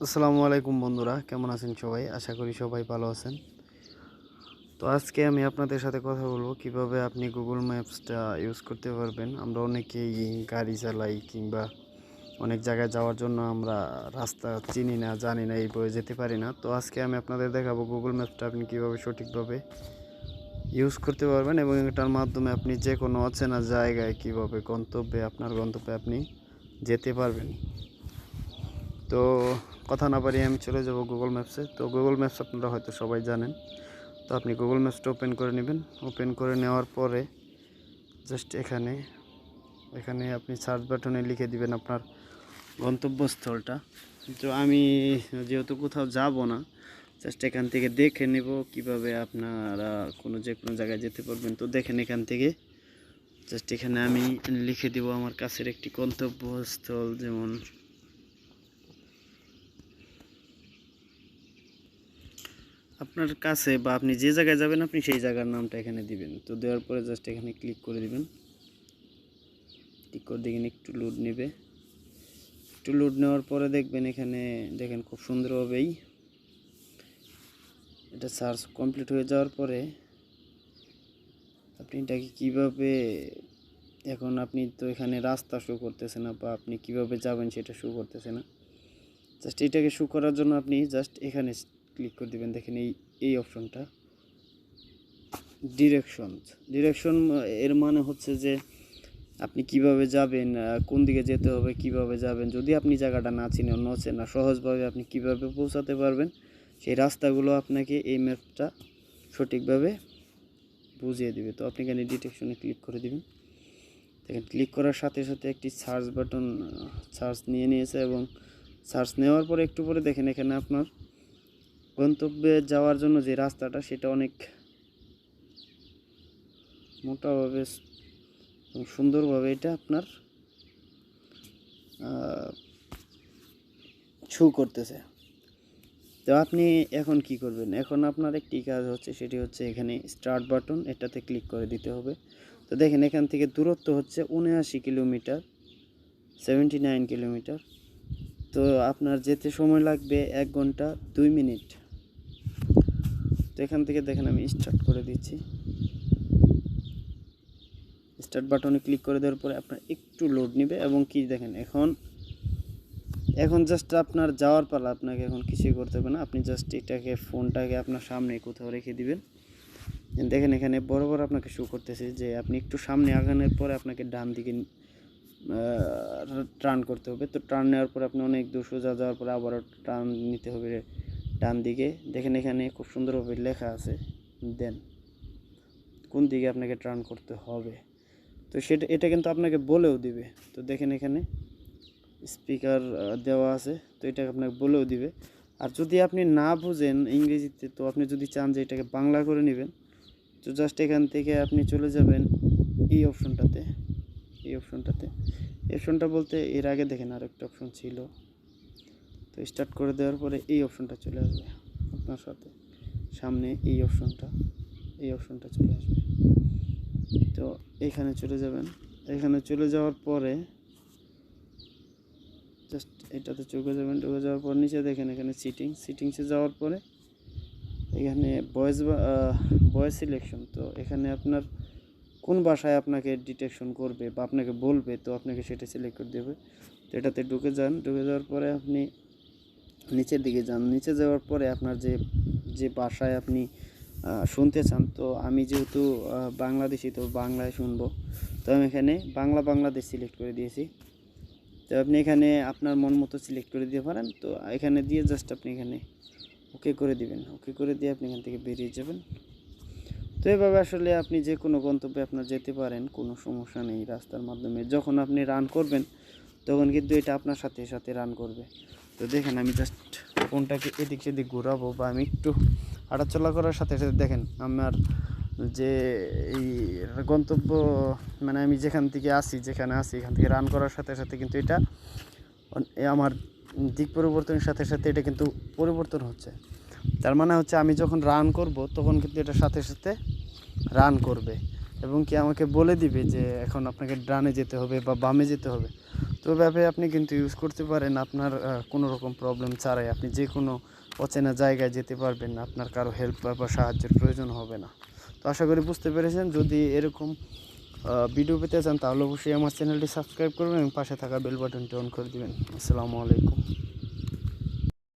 আসসালামু আলাইকুম বন্ধুরা, কেমন আছেন সবাই? আশা করি সবাই ভালো আছেন। তো আজকে আমি আপনাদের সাথে কথা বলবো কিভাবে আপনি গুগল ম্যাপসটা ইউজ করতে পারবেন। আমরা অনেকেই গাড়ি চালাই কিংবা অনেক জায়গায় যাওয়ার জন্য আমরা রাস্তা চিনি না, জানি না, এইভাবে যেতে পারি না। তো আজকে আমি আপনাদের দেখাবো গুগল ম্যাপসটা আপনি কীভাবে সঠিকভাবে ইউজ করতে পারবেন এবং এটার মাধ্যমে আপনি যে কোনো অচেনা জায়গায় কীভাবে আপনার গন্তব্যে আপনি যেতে পারবেন। তো কথা না পারি আমি চলে যাব গুগল ম্যাপসে। তো গুগল ম্যাপস আপনারা হয়তো সবাই জানেন। তো আপনি গুগল ম্যাপসটা ওপেন করে নেবেন। ওপেন করে নেওয়ার পরে জাস্ট এখানে আপনি সার্চ বাটনে লিখে দিবেন আপনার গন্তব্যস্থলটা। তো আমি যেহেতু কোথাও যাব না, জাস্ট এখান থেকে দেখে নেব কিভাবে আপনারা যে কোনো জায়গায় যেতে পারবেন। তো দেখেন এখান থেকে জাস্ট এখানে আমি লিখে দিব আমার কাছের একটি গন্তব্যস্থল, যেমন আপনার কাছে বা আপনি যে জায়গায় যাবেন আপনি সেই জায়গার নামটা এখানে দিবেন। তো দেওয়ার পরে জাস্ট এখানে ক্লিক করে দিবেন। ক্লিক করে দেখেন একটু লোড নেবে। একটু লোড নেওয়ার পরে দেখবেন এখানে দেখেন খুব সুন্দরভাবেই এটা সার্চ কমপ্লিট হয়ে যাওয়ার পরে আপনি এটাকে কীভাবে, এখন আপনি তো এখানে রাস্তা শো করতেছে না বা আপনি কিভাবে যাবেন সেটা শো করতেছে না। জাস্ট এটাকে শো করার জন্য আপনি জাস্ট এখানে ক্লিক করে দিবেন। দেখেন এই অপশনটা ডিরেকশন এর মানে হচ্ছে যে আপনি কিভাবে যাবেন, কোন দিকে যেতে হবে, কিভাবে যাবেন। যদি আপনি জায়গাটা না চিনেন, না সহজভাবে আপনি কিভাবে পৌঁছাতে পারবেন সেই রাস্তাগুলো আপনাকে এই ম্যাপটা সঠিকভাবে বুঝিয়ে দিবে। তো আপনি এখানে ডিটেকশনে ক্লিক করে দিবেন। দেখেন ক্লিক করার সাথে সাথে একটি সার্চ বাটন সার্চ নিয়েছে এবং সার্চ নেওয়ার পরে একটু পরে দেখেন এখানে আপনার গন্তব্যে যাওয়ার জন্য যে রাস্তাটা সেটা অনেক মোটাভাবে এবং সুন্দরভাবে এটা আপনার শো করতেছে। তো আপনি এখন কি করবেন? এখন আপনার একটি কাজ হচ্ছে, সেটি হচ্ছে এখানে স্টার্ট বাটন, এটাতে ক্লিক করে দিতে হবে। তো দেখেন এখান থেকে দূরত্ব হচ্ছে 79 কিলোমিটার, 79 কিলোমিটার। তো আপনার যেতে সময় লাগবে 1 ঘন্টা 2 মিনিট। তো এখান থেকে দেখেন আমি স্টার্ট করে দিচ্ছি। স্টার্ট বাটনে ক্লিক করে দেওয়ার পরে আপনার একটু লোড নেবে এবং কি দেখেন এখন জাস্ট আপনার যাওয়ার পালা। আপনাকে এখন কিছুই করতে হবে না, আপনি জাস্ট ফোনটাকে আপনার সামনে কোথাও রেখে দিবেন। দেখেন এখানে বরাবর আপনাকে শো করতেছে যে আপনি একটু সামনে আগানোর পরে আপনাকে ডান দিকে টার্ন করতে হবে। তো টার্ন নেওয়ার পরে আপনি অনেক দূর সোজা যাওয়ার পরে আবারও টার্ন নিতে হবে ডান দিকে। দেখেন এখানে খুব সুন্দরভাবে লেখা আছে দেন কোন দিকে আপনাকে টার্ন করতে হবে। তো এটা কিন্তু আপনাকে বলেও দিবে। তো দেখেন এখানে স্পিকার দেওয়া আছে, তো এটা আপনাকে বলেও দিবে। আর যদি আপনি না বুঝেন ইংরেজিতে, তো আপনি যদি চান যে এটাকে বাংলা করে নেবেন, তো জাস্ট এখান থেকে আপনি চলে যাবেন এই অপশনটা বলতে এর আগে দেখেন আর একটা অপশন ছিল। তো স্টার্ট করে দেওয়ার পরে এই অপশনটা চলে আসবে আপনার সাথে সামনে, এই অপশনটা চলে আসবে। তো এখানে চলে যাবেন। এখানে চলে যাওয়ার পরে জাস্ট এটাতে চলে যাবেন। ঢুকে যাওয়ার পর নিচে দেখেন এখানে সিটিংসে যাওয়ার পরে এখানে ভয়েস সিলেকশন। তো এখানে আপনার কোন ভাষায় আপনাকে ডিটেকশন করবে বা আপনাকে বলবে, তো আপনাকে সেটা সিলেক্ট করে দেবে। তো এটাতে ঢুকে যাওয়ার পরে আপনি নিচের দিকে যান। নিচে যাওয়ার পরে আপনার যে ভাষায় আপনি শুনতে চান, তো আমি যেহেতু বাংলাদেশি, তো বাংলায় শুনবো। তো আমি এখানে বাংলাদেশ সিলেক্ট করে দিয়েছি। তো আপনি এখানে আপনার মন মতো সিলেক্ট করে দিতে পারেন। তো এখানে দিয়ে জাস্ট আপনি এখানে ওকে করে দিবেন। ওকে করে দিয়ে আপনি এখান থেকে বেরিয়ে যাবেন। তো এভাবে আসলে আপনি যে কোনো গন্তব্যে আপনার যেতে পারেন, কোনো সমস্যা নেই রাস্তার মাধ্যমে। যখন আপনি রান করবেন তখন কিন্তু এটা আপনার সাথে সাথে রান করবে। তো দেখেন আমি জাস্ট ফোনটাকে এদিক সেদিক ঘোরাবো বা আমি একটু হাঁটাচলা করার সাথে সাথে দেখেন আমার যে এই গন্তব্য, মানে আমি যেখানে আসি এখান থেকে রান করার সাথে সাথে কিন্তু এটা আমার দিক পরিবর্তনের সাথে সাথে এটা কিন্তু পরিবর্তন হচ্ছে। তার মানে হচ্ছে আমি যখন রান করব তখন কিন্তু এটা সাথে সাথে রান করবে এবং কি আমাকে বলে দিবে যে এখন আপনাকে ডানে যেতে হবে বা বামে যেতে হবে। তো তো এভাবে আপনি কিন্তু ইউজ করতে পারেন আপনার কোনো রকম প্রবলেম ছাড়াই। আপনি যে কোনো অচেনা জায়গায় যেতে পারবেন, আপনার কারো হেল্প বা সাহায্যের প্রয়োজন হবে না। তো আশা করি বুঝতে পেরেছেন। যদি এরকম ভিডিও পেতে চান তাহলে অবশ্যই আমার চ্যানেলটি সাবস্ক্রাইব করবেন এবং পাশে থাকা বেল বাটনটি অন করে দিবেন। আসসালামু আলাইকুম।